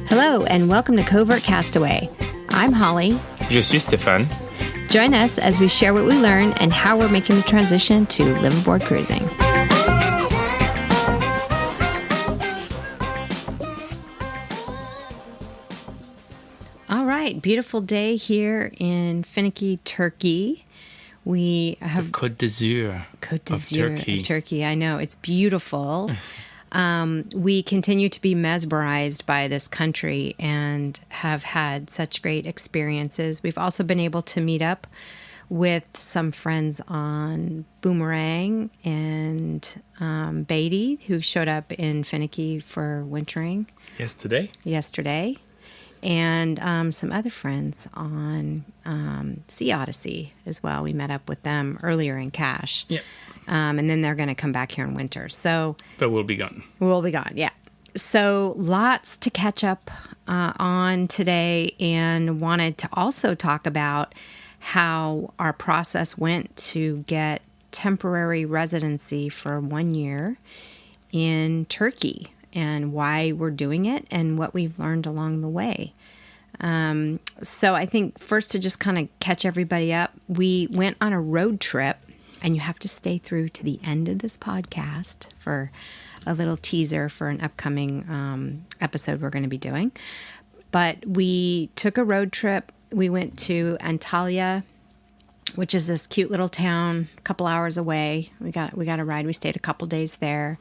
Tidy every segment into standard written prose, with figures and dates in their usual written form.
Hello, and welcome to Covert Castaway. I'm Holly. Je suis Stéphane. Join us as we share what we learn and how we're making the transition to liveaboard cruising. All right, beautiful day here in finicky Turkey. We have the Côte d'Azur of Turkey. I know, it's beautiful. We continue to be mesmerized by this country and have had such great experiences. We've also been able to meet up with some friends on Boomerang and Beatty, who showed up in Finicky for wintering yesterday. And some other friends on Sea Odyssey as well. We met up with them earlier in Cache. Yeah. And then they're going to come back here in winter. But we'll be gone. We'll be gone, yeah. So lots to catch up on today, and wanted to also talk about how our process went to get temporary residency for 1 year in Turkey, and why we're doing it and what we've learned along the way. So I think first, to just kind of catch everybody up, we went on a road trip, and you have to stay through to the end of this podcast for a little teaser for an upcoming episode we're going to be doing. But we took a road trip. We went to Antalya, which is this cute little town a couple hours away. We got a ride. We stayed a couple days there.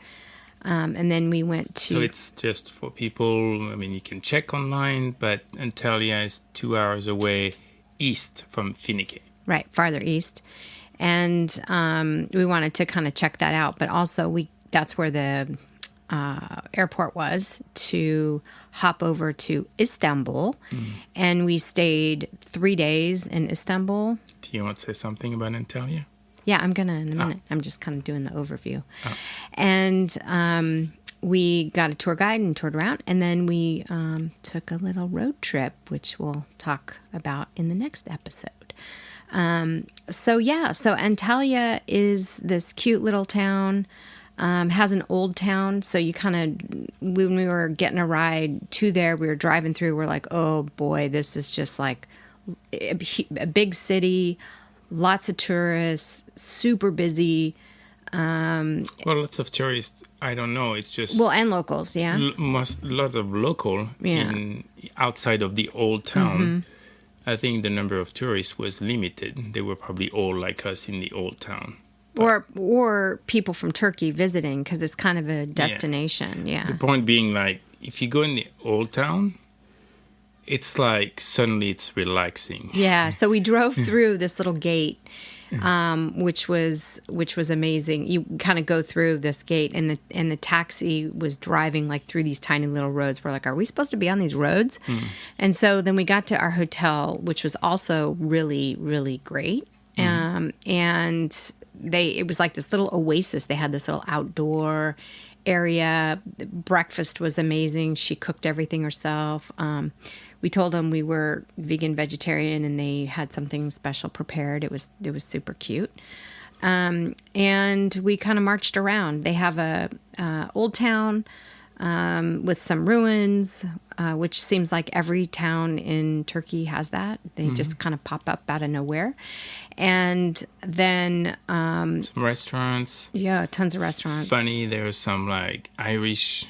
And then we went to... So it's just for people, I mean, you can check online, but Antalya is 2 hours away east from Finicky. Right, farther east. And we wanted to kind of check that out. But also, that's where the airport was, to hop over to Istanbul. And we stayed 3 days in Istanbul. Do you want to say something about Antalya? Yeah, I'm going to in a minute. I'm just kind of doing the overview. And we got a tour guide and toured around. And then we took a little road trip, which we'll talk about in the next episode. So Antalya is this cute little town, has an old town. So you kind of, when we were getting a ride to there, we were driving through, we're like, oh boy, this is just like a big city, lots of tourists, super busy. Well, lots of tourists, I don't know, it's just... Well, and locals, yeah. Lot of local outside of the old town. Mm-hmm. I think the number of tourists was limited. They were probably all like us in the old town. Or people from Turkey visiting, because it's kind of a destination, yeah. The point being, like, if you go in the old town, it's like suddenly it's relaxing. Yeah, so we drove through this little gate, which was amazing. You kind of go through this gate, and the taxi was driving like through these tiny little roads. We're like, are we supposed to be on these roads? And so then we got to our hotel, which was also really, really great. And it was like this little oasis. They had this little outdoor area. Breakfast was amazing. She cooked everything herself. We told them we were vegan, vegetarian, and they had something special prepared. It was super cute. And we kind of marched around. They have a old town with some ruins, which seems like every town in Turkey has that. They just kind of pop up out of nowhere. And then... some restaurants. Yeah, tons of restaurants. Funny, there's some like Irish...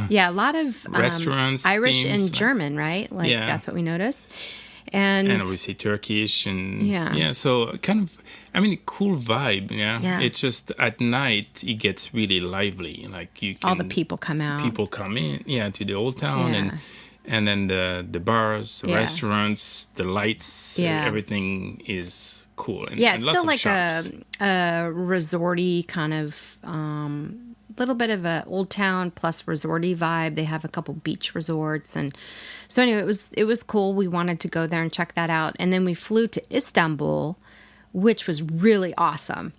yeah, a lot of restaurants. Irish and German, right? Like, that's what we noticed. And obviously Turkish and so kind of, I mean, cool vibe. Yeah. It's just at night it gets really lively. Like all the people come out. People come in, to the old town and then the bars, the restaurants, the lights, everything is cool. And it's lots still of like shops. a resorty kind of little bit of a old town plus resorty vibe. They have a couple beach resorts, and so anyway, it was cool. We wanted to go there and check that out, and then we flew to Istanbul, which was really awesome.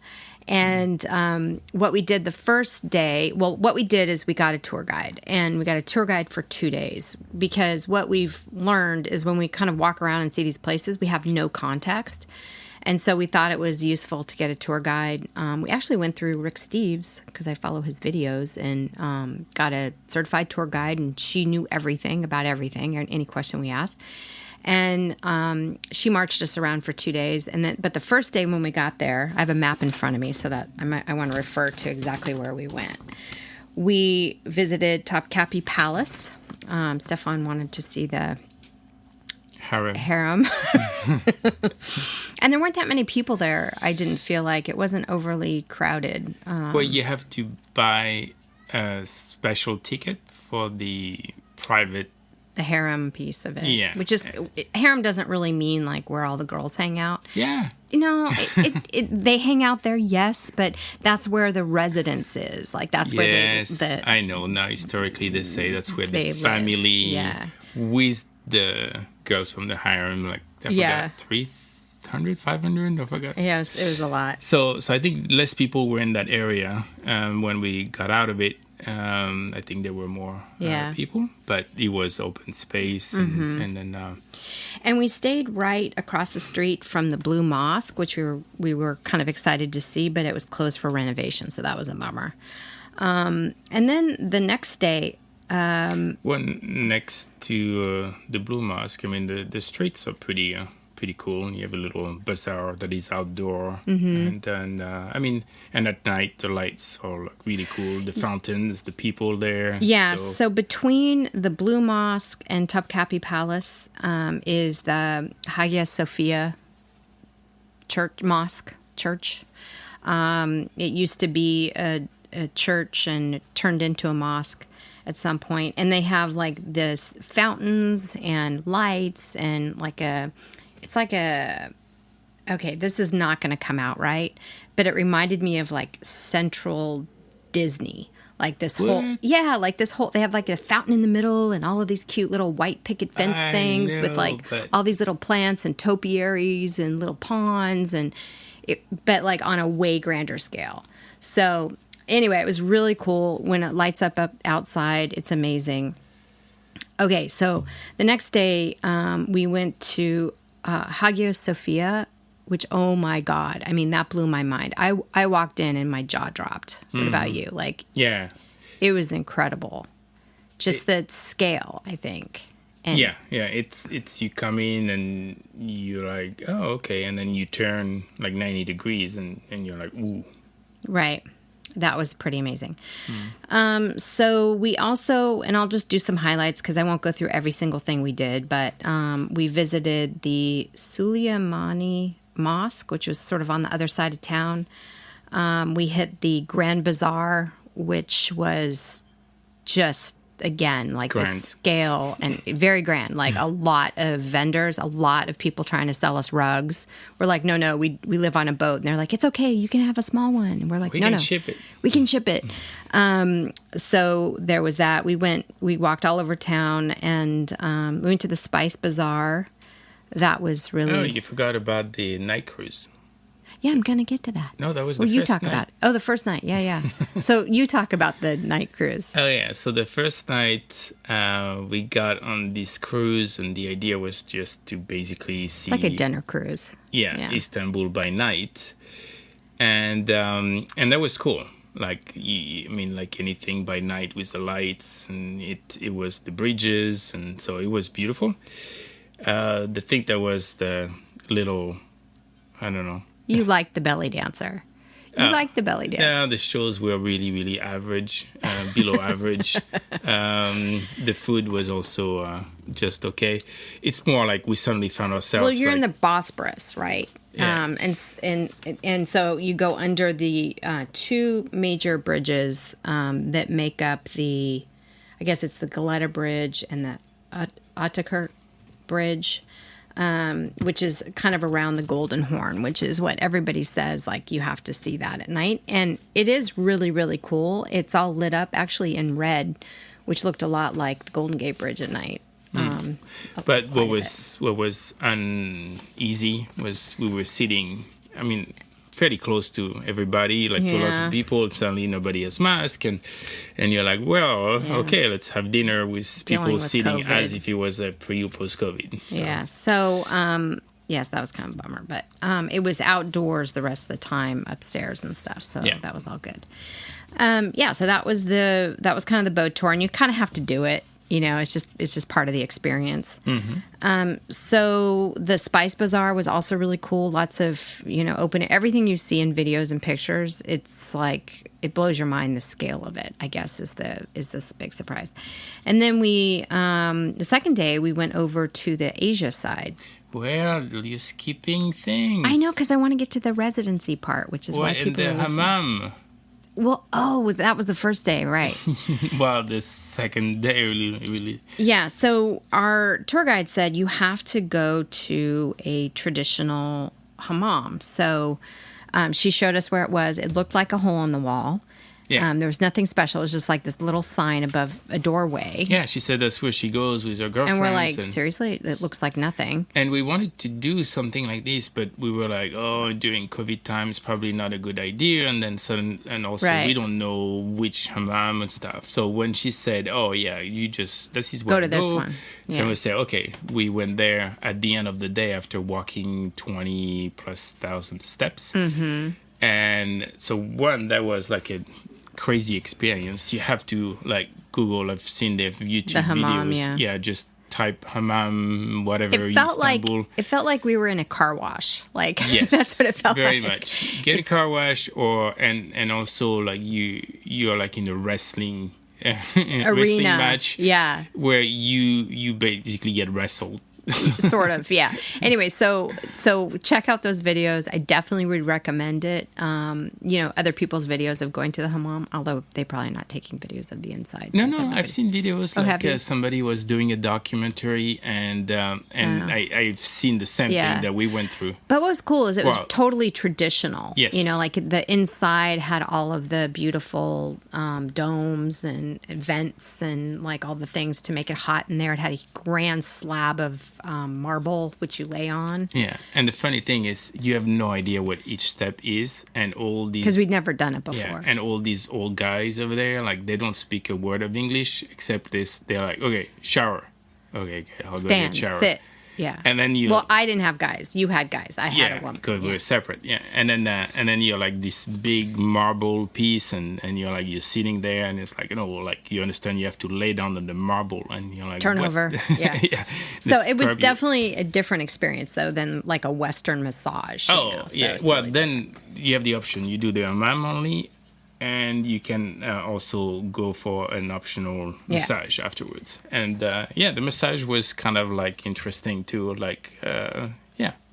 And what we did the first day, what we did is we got a tour guide, and we got a tour guide for 2 days, because what we've learned is when we kind of walk around and see these places, we have no context. And so we thought it was useful to get a tour guide. We actually went through Rick Steves, because I follow his videos, and got a certified tour guide, and she knew everything about everything, or any question we asked. And she marched us around for 2 days. But the first day when we got there, I have a map in front of me so that I want to refer to exactly where we went. We visited Topkapi Palace. Stefan wanted to see the harem. And there weren't that many people there. I didn't feel like it wasn't overly crowded. Well, you have to buy a special ticket for the private. The harem piece of it. Yeah. Which is, harem doesn't really mean like where all the girls hang out. Yeah. You know, they hang out there, yes, but that's where the residence is. Like, that's where I know. Now, historically, they say that's where the family with the girls from the harem, like, I forgot, 300, 500, I forgot. Yes, it was a lot. So I think less people were in that area when we got out of it. I think there were more people, but it was open space. And then... And we stayed right across the street from the Blue Mosque, which we were kind of excited to see, but it was closed for renovation, so that was a bummer. And then the next day... next to the Blue Mosque, I mean, the streets are pretty cool. You have a little bazaar that is outdoor, and then and at night the lights are like really cool. The fountains, the people there. Yeah. So between the Blue Mosque and Topkapi Palace is the Hagia Sophia Church. It used to be a church and it turned into a mosque at some point, and they have like this fountains and lights and okay, this is not going to come out right, but it reminded me of like Central Disney. Like this whole, they have like a fountain in the middle and all of these cute little white picket fence things with like all these little plants and topiaries and little ponds but like on a way grander scale. So anyway, it was really cool when it lights up outside. It's amazing. Okay, so the next day we went to Hagia Sophia, which, oh my God, I mean, that blew my mind. I walked in and my jaw dropped. What about you? Like, yeah, it was incredible. Just the scale, I think. And it's you come in and you're like, oh, okay, and then you turn like 90 degrees and you're like, ooh. Right. That was pretty amazing. So we also, and I'll just do some highlights because I won't go through every single thing we did, but we visited the Suleimani Mosque, which was sort of on the other side of town. We hit the Grand Bazaar, which was just, again, like grand. The scale and very grand, like a lot of vendors, a lot of people trying to sell us rugs. We're like, no, we live on a boat. And they're like, it's okay, you can have a small one. And we're like, we can ship it. We can ship it. So there was that. We walked all over town and we went to the Spice Bazaar. That was really... Oh, you forgot about the night cruise. Yeah, I'm going to get to that. No, that was the first night. You talk about it. Oh, the first night. Yeah. So you talk about the night cruise. Oh, yeah. So the first night we got on this cruise, and the idea was just to basically see... It's like a dinner cruise. Yeah, Istanbul by night. And that was cool. Like, like anything by night with the lights, and it was the bridges, and so it was beautiful. The thing that was the little, I don't know. You liked the belly dancer. You liked the belly dancer. Yeah, the shows were really, really average, below average. The food was also just okay. It's more like we suddenly found ourselves. Well, you're in the Bosporus, right? Yeah. And so you go under the two major bridges that make up I guess it's the Galata Bridge and the Ataturk Bridge. Which is kind of around the Golden Horn, which is what everybody says, like you have to see that at night. And it is really, really cool. It's all lit up actually in red, which looked a lot like the Golden Gate Bridge at night. But what was uneasy was we were sitting, fairly close to everybody, like to lots of people. Suddenly nobody has mask, and you're like, well, okay, let's have dinner with people sitting COVID. As if it was a pre or post-COVID. So. Yeah. So Yes, that was kind of a bummer, but it was outdoors the rest of the time, upstairs and stuff. So that was all good. So that was kind of the boat tour, and you kind of have to do it. You know, it's just part of the experience. So the Spice Bazaar was also really cool. Lots of, everything you see in videos and pictures. It's like, it blows your mind, the scale of it, I guess, is this big surprise. And then the second day we went over to the Asia side. Well, you're skipping things. I know, because I want to get to the residency part, which is why people are listening. Hammam. Well, that was the first day, right? Well, the second day, really. Yeah, so our tour guide said you have to go to a traditional hammam. So she showed us where it was. It looked like a hole in the wall. Yeah. There was nothing special. It was just like this little sign above a doorway. Yeah, she said that's where she goes with her girlfriends. And we're like, seriously? It looks like nothing. And we wanted to do something like this, but we were like, during COVID times, probably not a good idea. And then we don't know which hammam and stuff. So when she said, this is where go to this one. Yeah. So we said, okay, we went there at the end of the day after walking 20,000+ steps. Mm-hmm. And so that was like a crazy experience. You have to Google. I've seen their YouTube hammam, videos. Yeah, just type hammam, whatever. It felt like we were in a car wash. Yes, that's what it felt very like. Much. Get a car wash, and also you're like in a wrestling arena wrestling match. Yeah, where you basically get wrestled. Sort of, yeah. Anyway, so check out those videos. I definitely would recommend it. Other people's videos of going to the hammam, although they probably not taking videos of the inside. No, I've seen videos somebody was doing a documentary, and I've seen the same thing that we went through. But what was cool is it was totally traditional. Yes. The inside had all of the beautiful domes and vents and all the things to make it hot in there. It had a grand slab of marble which you lay on. Yeah, and the funny thing is you have no idea what each step is, and all these, because we'd never done it before. Yeah, and all these old guys over there, they don't speak a word of English except this. They're like, okay, shower. Okay, I'll go get shower. Sit. Yeah. And then I didn't have guys. You had guys. I had a woman. Because we were separate. Yeah. And then you're like this big marble piece, and you're sitting there, and it's you understand you have to lay down on the marble, and you're like, turn what? over. Yeah. Yeah. So it was definitely a different experience though than a Western massage. Yeah. Well, really then you have the option. You do the hammam only, and you can also go for an optional massage afterwards. And the massage was kind of interesting too.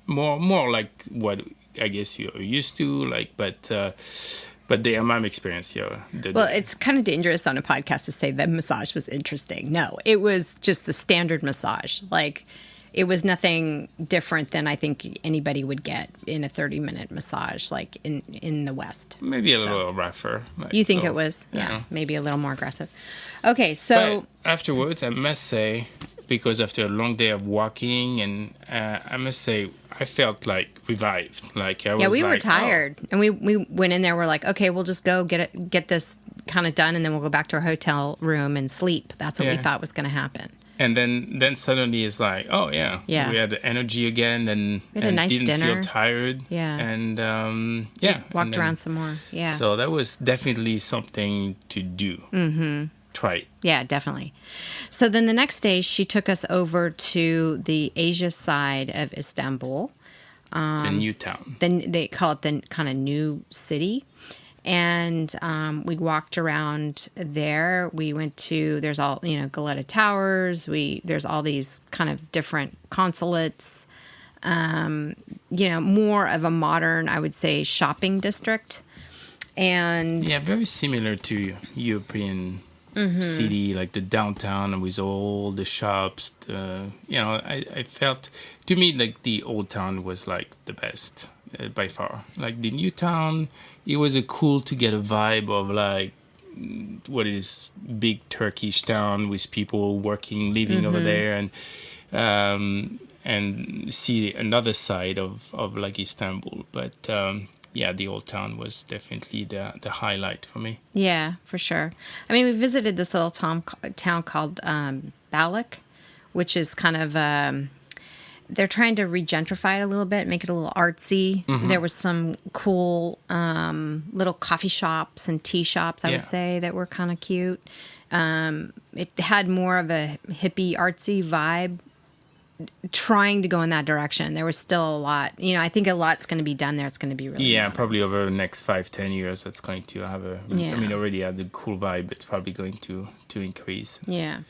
More like what I guess you're used to. But the hammam experience, it's kind of dangerous on a podcast to say that massage was interesting. No, it was just the standard massage. It was nothing different than I think anybody would get in a 30-minute massage, in the West. Maybe a little rougher. You think it was? Yeah, maybe a little more aggressive. Okay, so... But afterwards, I must say, because after a long day of walking, and I must say, I felt revived. We were tired. And we went in there, we're like, okay, we'll just go get this kind of done, and then we'll go back to our hotel room and sleep. That's what we thought was going to happen. And then suddenly it's we had the energy again, and we had a nice didn't dinner. feel tired. Yeah. And walked around some more. Yeah. So that was definitely something to do. Mm-hmm. Try it. Yeah, definitely. So then the next day she took us over to the Asia side of Istanbul. The new town. Then they call it the kind of new city. And we walked around there. We went to, there's all, Goleta Towers. There's all these kind of different consulates. More of a modern, I would say, shopping district. And very similar to European city, like the downtown with all the shops. I felt, to me, the old town was the best. By far, the new town, it was cool to get a vibe of what is big Turkish town with people working, living over there, and see another side of Istanbul. But the old town was definitely the highlight for me. Yeah, for sure. I mean, we visited this little town called Balak, which is kind of they're trying to regentrify it a little bit, make it a little artsy. There was some cool little coffee shops and tea shops, I would say, that were kind of cute. It had more of a hippie, artsy vibe, trying to go in that direction. There was still a lot. I think a lot's going to be done there. It's going to be really modern. Probably over the next 5-10 years, that's going to have already had a cool vibe. It's probably going to increase. Yeah.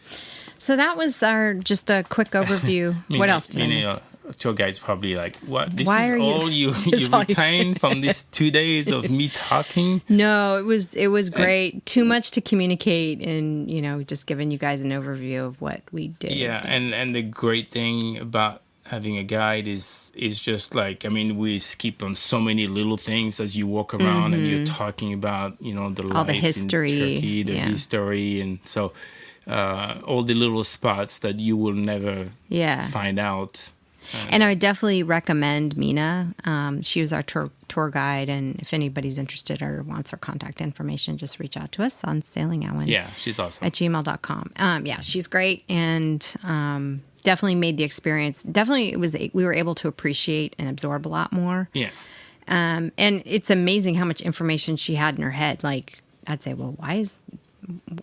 So that was just a quick overview. What else do you know? Tour guide's probably like, what? This Why is are all you retain from these 2 days of me talking? No, it was great. Too much to communicate, and just giving you guys an overview of what we did. Yeah, and the great thing about having a guide is just like, we skip on so many little things as you walk around and you're talking about the all the life history, in Turkey, the history, and so all the little spots that you will never find out. And I would definitely recommend Mina. She was our tour guide, and if anybody's interested or wants her contact information, just reach out to us on sailingowen. Yeah, she's awesome. At gmail.com. She's great, and definitely made the experience. Definitely, we were able to appreciate and absorb a lot more. Yeah. And it's amazing how much information she had in her head. Like, I'd say, well,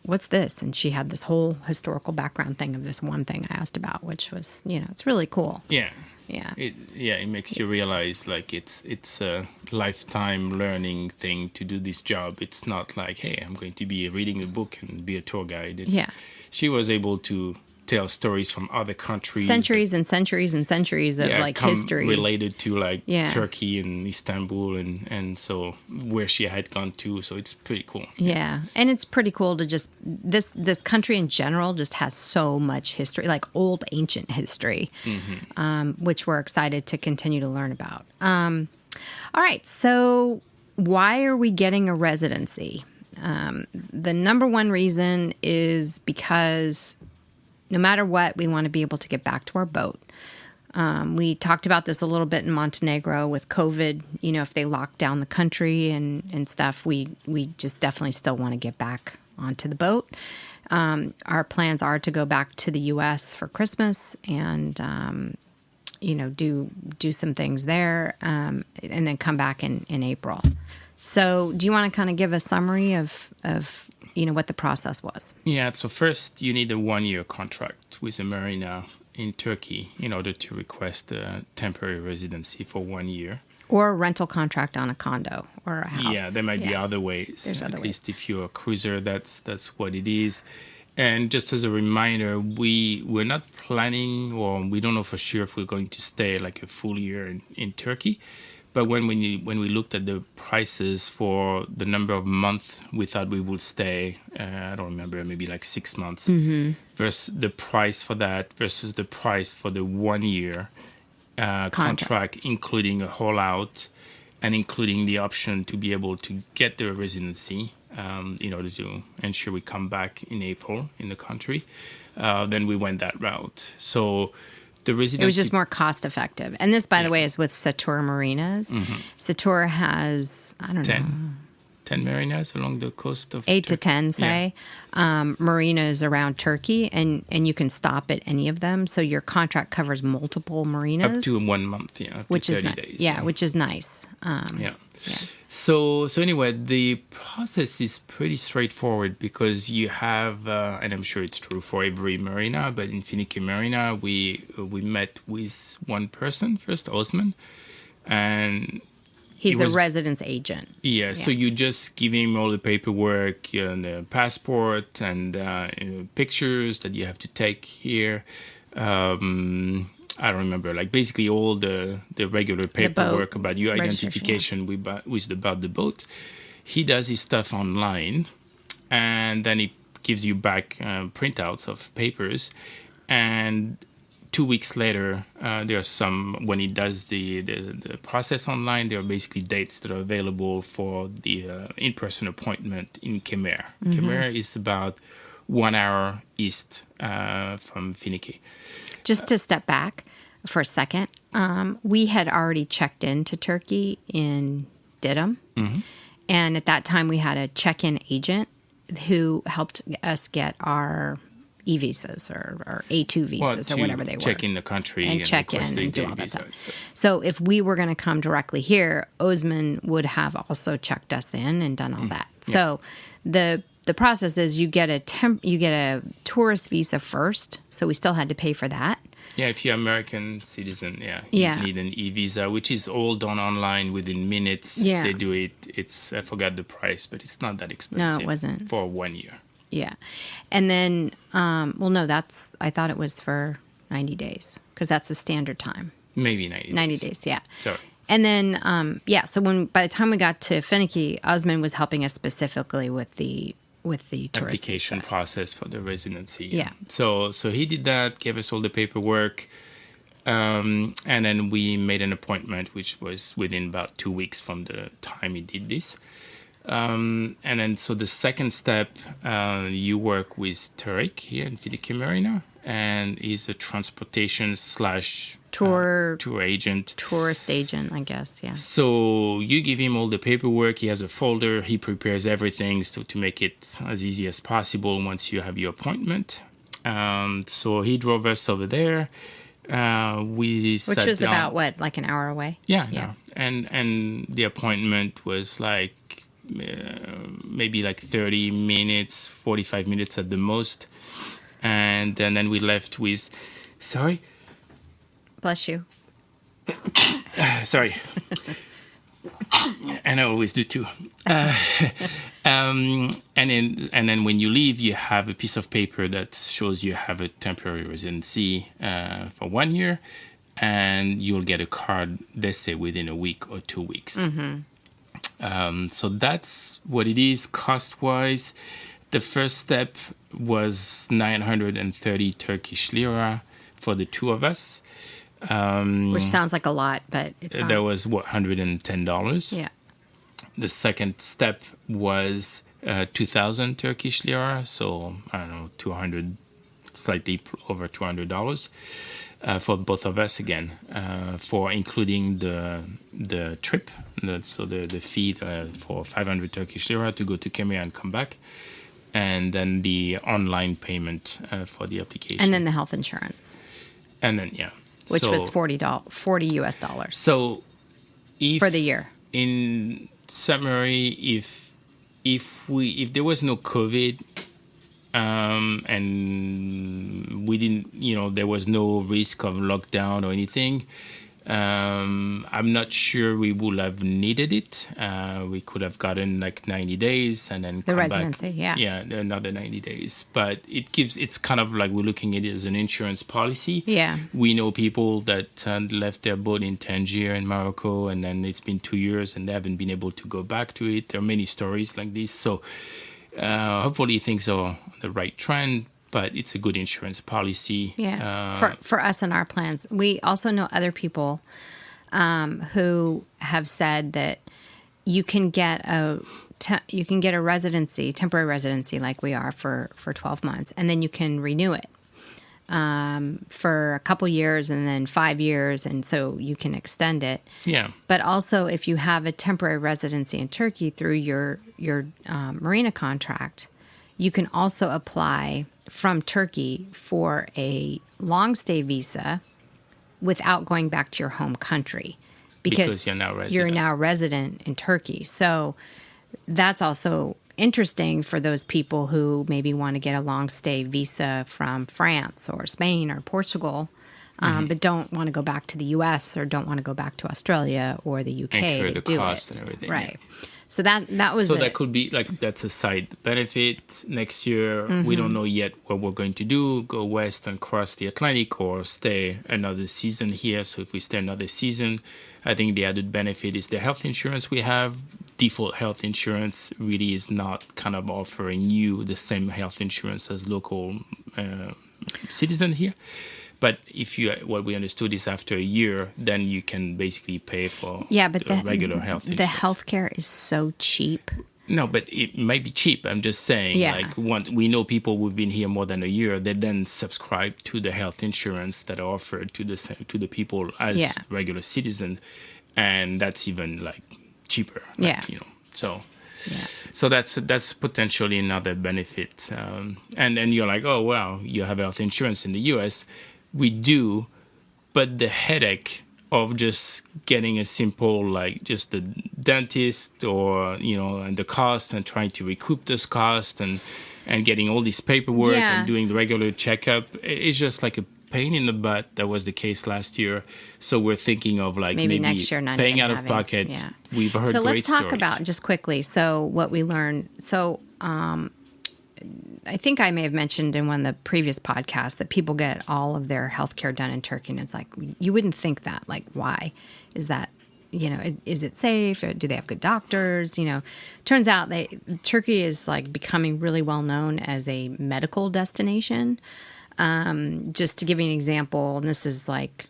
what's this? And she had this whole historical background thing of this one thing I asked about, which was, it's really cool. Yeah. Yeah. It makes you realize like it's a lifetime learning thing to do this job. It's not like, hey, I'm going to be reading a book and be a tour guide. She was able to tell stories from other countries. Centuries and centuries and centuries of history. Related to Turkey and Istanbul and so where she had gone to. So it's pretty cool. Yeah. And it's pretty cool to just, this country in general just has so much history, like old ancient history, which we're excited to continue to learn about. All right. So why are we getting a residency? The number one reason is because no matter what, we want to be able to get back to our boat. We talked about this a little bit in Montenegro with COVID. If they lock down the country and stuff, we just definitely still want to get back onto the boat. Our plans are to go back to the U.S. for Christmas and, do some things there and then come back in April. So do you want to kind of give a summary of what the process was? Yeah, so first you need a 1-year contract with a marina in Turkey in order to request a temporary residency for 1 year. Or a rental contract on a condo or a house. Yeah, there might be other ways. There's At other least ways. if you're a cruiser, that's what it is. And just as a reminder, we're not planning, or we don't know for sure if we're going to stay like a full year in Turkey. But when we looked at the prices for the number of months we thought we would stay, I don't remember, maybe like 6 months, versus the price for that versus the price for the 1 year contract, including a haul out and including the option to be able to get the residency in order to ensure we come back in April in the country, then we went that route. So the residency, it was just more cost effective. And this, by the way, is with Sator Marinas. Sator has, I don't know, 10 marinas along the coast of 8 to 10, say. Marinas around Turkey, and you can stop at any of them. So your contract covers multiple marinas. Up to 1 month, up which to 30 is days. Yeah, which is nice. So anyway, the process is pretty straightforward because you have, and I'm sure it's true for every marina, but in Finike Marina, we met with one person first, Osman, and he's a residence agent. Yeah, so you just give him all the paperwork, the passport, and pictures that you have to take here. I don't remember, like basically all the regular paperwork about your identification about the boat. He does his stuff online, and then he gives you back printouts of papers. And 2 weeks later, there's some, when he does the process online, there are basically dates that are available for the in-person appointment in Kemer. Kemer is about 1 hour east from Finike. Just to step back for a second, we had already checked into Turkey in Didim. And at that time, we had a check-in agent who helped us get our e-visas or A2 visas or whatever they were. Check in the country and check in request a and do day all that visa, stuff. So if we were going to come directly here, Osman would have also checked us in and done all that. So the process is you get a tourist visa first. So we still had to pay for that. Yeah, if you're American citizen, you need an e-visa, which is all done online within minutes. Yeah. They do it. I forgot the price, but it's not that expensive. No, it wasn't. For 1 year. Yeah. And then, I thought it was for 90 days because that's the standard time. Maybe 90 days. 90 days, yeah. Sorry. And then, so by the time we got to Finicky, Osman was helping us specifically with the tourist application visa. process for the residency. Yeah. So he did that, gave us all the paperwork, and then we made an appointment, which was within about 2 weeks from the time he did this. And then, so the second step, you work with Tariq here in Finicky Marina, and he's a transportation / tour agent. Tourist agent, I guess, yeah. So you give him all the paperwork. He has a folder. He prepares everything to make it as easy as possible once you have your appointment. So he drove us over there. Which was about, what, like an hour away? Yeah. No. And the appointment was like maybe like 30 minutes, 45 minutes at the most. And then we left with... Sorry? Bless you. Sorry. And I always do too. And then when you leave, you have a piece of paper that shows you have a temporary residency for 1 year, and you'll get a card, they say, within a week or 2 weeks. Mm-hmm. So that's what it is cost-wise. The first step was 930 Turkish lira for the two of us. Which sounds like a lot, but it's not. That was, $110? Yeah. The second step was 2,000 Turkish lira, so, I don't know, 200, slightly over $200 for both of us again, for including the trip, so the fee for 500 Turkish lira to go to Kenya and come back, and then the online payment for the application. And then the health insurance. And then, yeah. Which was $40 US dollars. So, for the year. In summary, if there was no COVID, and we didn't, there was no risk of lockdown or anything, I'm not sure we would have needed it. We could have gotten like 90 days and then the residency, back, another 90 days. But it's kind of like we're looking at it as an insurance policy. Yeah. We know people that left their boat in Tangier in Morocco, and then it's been 2 years and they haven't been able to go back to it. There are many stories like this. So hopefully things are on the right trend. But it's a good insurance policy. Yeah, for us and our plans. We also know other people who have said that you can get a residency, temporary residency, like we are for 12 months, and then you can renew it for a couple years and then 5 years, and so you can extend it. Yeah. But also, if you have a temporary residency in Turkey through your marina contract, you can also apply from Turkey for a long stay visa without going back to your home country because you're now resident in Turkey. So that's also interesting for those people who maybe want to get a long stay visa from France or Spain or Portugal, but don't want to go back to the U.S. or don't want to go back to Australia or the UK incur to the do cost it. And everything. Right. So that was so that could be like that's a side benefit. Next year we don't know yet what we're going to do, go west and cross the Atlantic or stay another season here. So if we stay another season, I think the added benefit is the health insurance we have. Default health insurance really is not kind of offering you the same health insurance as local citizen here. But what we understood is after a year, then you can basically pay for the regular health insurance. The healthcare is so cheap. No, but it might be cheap. I'm just saying, we know people who've been here more than a year, they then subscribe to the health insurance that are offered to the people as regular citizens, and that's even like cheaper. So Yeah. So that's potentially another benefit. And then you're like, oh, well, you have health insurance in the US. We do, but the headache of just getting a simple, like just the dentist or, and the cost and trying to recoup this cost and getting all this paperwork and doing the regular checkup, it's just like a pain in the butt. That was the case last year. So we're thinking of like maybe next year not paying even out of pocket. Yeah. We've heard so great let's talk stories. about just quickly. So what we learned. So I think I may have mentioned in one of the previous podcasts that people get all of their healthcare done in Turkey. And it's like, you wouldn't think that. Like, why? Is that, is it safe? Do they have good doctors? Turns out Turkey is like becoming really well known as a medical destination. Just to give you an example, and this is like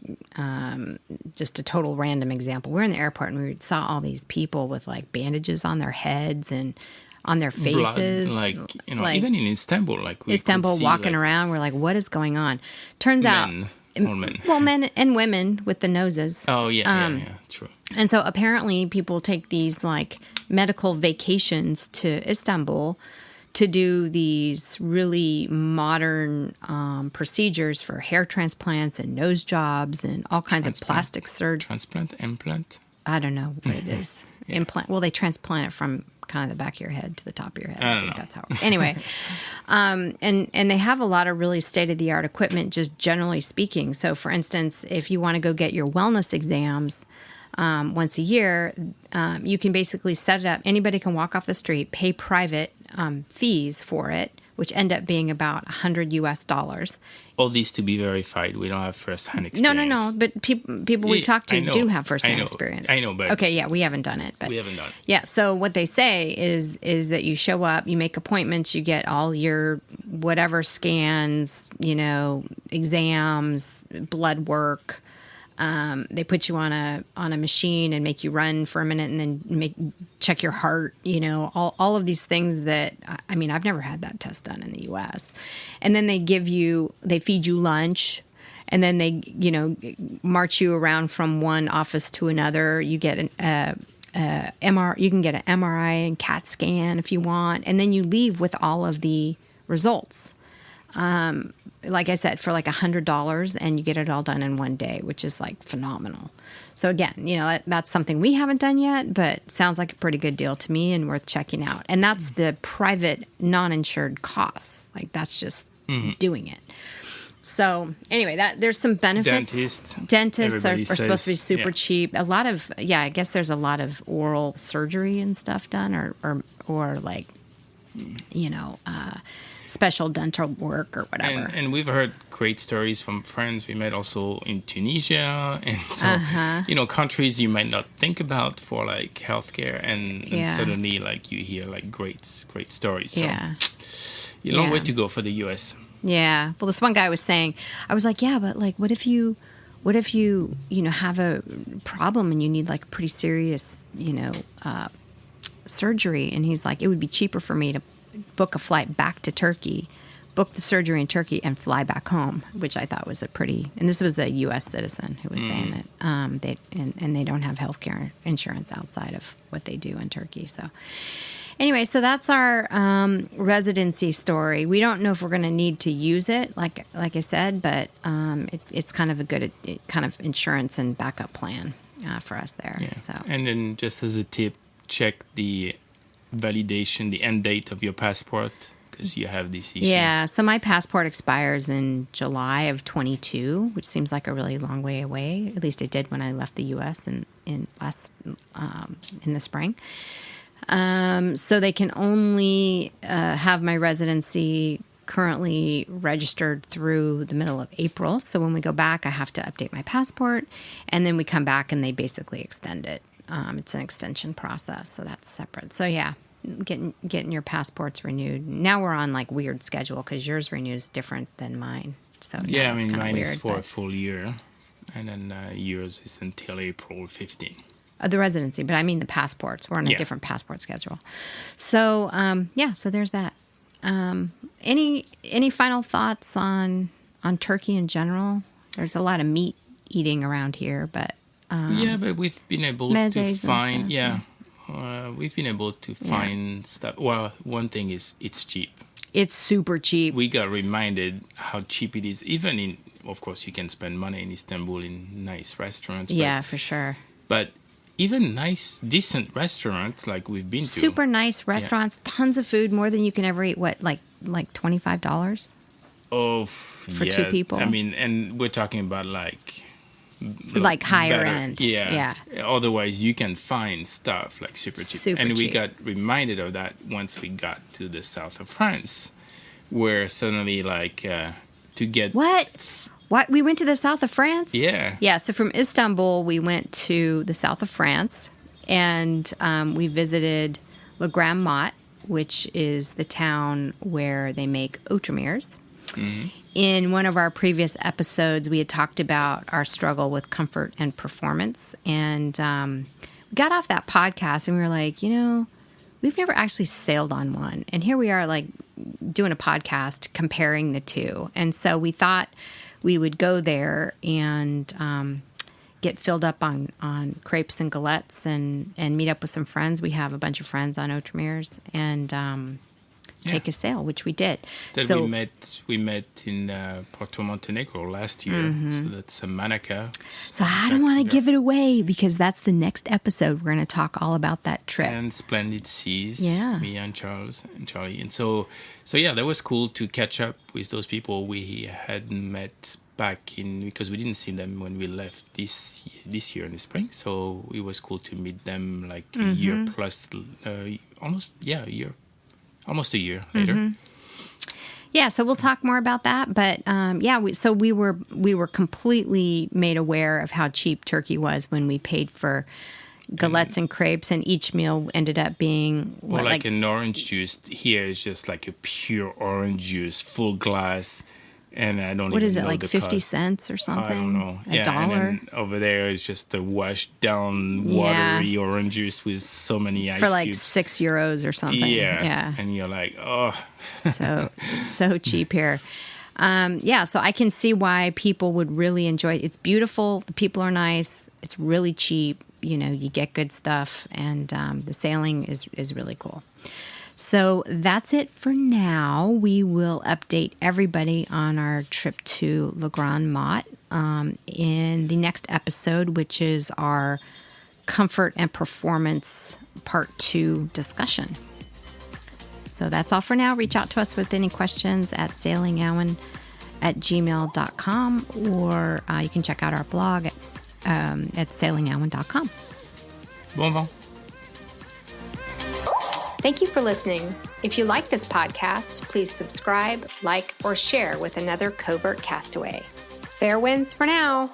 just a total random example. We're in the airport and we saw all these people with like bandages on their heads and on their faces. Blood, like even in Istanbul. Like Istanbul walking around, we're like, what is going on? Turns out... Men. Well, men and women with the noses. Oh, yeah, true. And so apparently people take these like medical vacations to Istanbul to do these really modern procedures for hair transplants and nose jobs and all kinds of plastic surgery. Transplant? Implant? I don't know what it is. Implant. Well, they transplant it from kind of the back of your head to the top of your head. I think that's how it works. Anyway, and they have a lot of really state-of-the-art equipment, just generally speaking. So, for instance, if you want to go get your wellness exams once a year, you can basically set it up. Anybody can walk off the street, pay private fees for it, which end up being about $100 US. All these to be verified. We don't have first-hand experience. No. But people we talk to do have first-hand experience. I know, but... Okay, yeah, we haven't done it. But we haven't done it. Yeah, so what they say is that you show up, you make appointments, you get all your whatever scans, exams, blood work. They put you on a machine and make you run for a minute and then check your heart, all of these things that, I mean, I've never had that test done in the US. And then they feed you lunch, and then they, march you around from one office to another. You get you can get an MRI and CAT scan if you want, and then you leave with all of the results. Like I said, for like $100, and you get it all done in one day, which is like phenomenal. So again, that's something we haven't done yet, but sounds like a pretty good deal to me and worth checking out. And that's the private, non-insured costs. Like that's just doing it. So anyway, there's some benefits. Dentists are supposed to be super cheap. A lot of, I guess there's a lot of oral surgery and stuff done, or like, special dental work or whatever. And we've heard great stories from friends we met also in Tunisia, and so countries you might not think about for like healthcare, and suddenly like you hear like great stories. So long way to go for the US. Yeah. Well, this one guy was saying, I was like, but like, what if you have a problem and you need like pretty serious surgery, and he's like, it would be cheaper for me to book a flight back to Turkey, book the surgery in Turkey, and fly back home, which I thought was and this was a U.S. citizen who was saying that they don't have healthcare insurance outside of what they do in Turkey. So anyway, so that's our residency story. We don't know if we're going to need to use it, like I said, but it's kind of a good kind of insurance and backup plan for us there. Yeah. So. And then just as a tip, check the validation, the end date of your passport, because you have this issue. Yeah, so my passport expires in July of 22, which seems like a really long way away. At least it did when I left the U.S. in the spring. So they can only have my residency currently registered through the middle of April. So when we go back, I have to update my passport, and then we come back and they basically extend it. It's an extension process, so that's separate. So getting your passports renewed. Now we're on like weird schedule because yours renews different than mine. So mine is for a full year, and then yours is until April 15. The residency, but I mean the passports. We're on a different passport schedule. So so there's that. Any final thoughts on Turkey in general? There's a lot of meat eating around here, but. But we've been able to find, we've been able to find stuff. Well, one thing is it's cheap. It's super cheap. We got reminded how cheap it is. Even in, of course, you can spend money in Istanbul in nice restaurants. Yeah, for sure. But even nice, decent restaurants like we've been to. Super nice restaurants, tons of food, more than you can ever eat. What, like $25? Oh, for two people? I mean, and we're talking about like higher better, end. Yeah. Otherwise, you can find stuff like super cheap. We got reminded of that once we got to the south of France, where suddenly to get... What? We went to the south of France? Yeah. Yeah, so from Istanbul, we went to the south of France, and we visited Le Grand Mot, which is the town where they make Outremer's. Mm-hmm. In one of our previous episodes, we had talked about our struggle with comfort and performance, and we got off that podcast, and we were like, we've never actually sailed on one, and here we are, like, doing a podcast comparing the two, and so we thought we would go there and get filled up on crepes and galettes and meet up with some friends. We have a bunch of friends on Outremer's and take a sail, which we did. We met in Porto Montenegro last year. Mm-hmm. So that's Manaka. So I don't want to give it away because that's the next episode. We're going to talk all about that trip. And splendid seas. Yeah. Me and Charlie. And so that was cool to catch up with those people we hadn't met back in, because we didn't see them when we left this year in the spring. So it was cool to meet them like a year plus, almost a year later. Mm-hmm. Yeah, so we'll talk more about that. But we were completely made aware of how cheap Turkey was when we paid for galettes and crepes, and each meal ended up being like an orange juice. Here is just like a pure orange juice, full glass. And I don't what even is it, know like the 50 cost. cents or something? I don't know. $1? And then over there is just a washed down watery orange juice with so many ice for like cubes. €6 or something. Yeah. And you're like, oh. so cheap here. So I can see why people would really enjoy it. It's beautiful. The people are nice. It's really cheap. You get good stuff. And the sailing is really cool. So that's it for now. We will update everybody on our trip to Le Grand Mot in the next episode, which is our comfort and performance part 2 discussion. So that's all for now. Reach out to us with any questions at sailingowen@gmail.com, or you can check out our blog at sailingowen.com. Bon vent. Thank you for listening. If you like this podcast, please subscribe, like, or share with another covert castaway. Fair winds for now.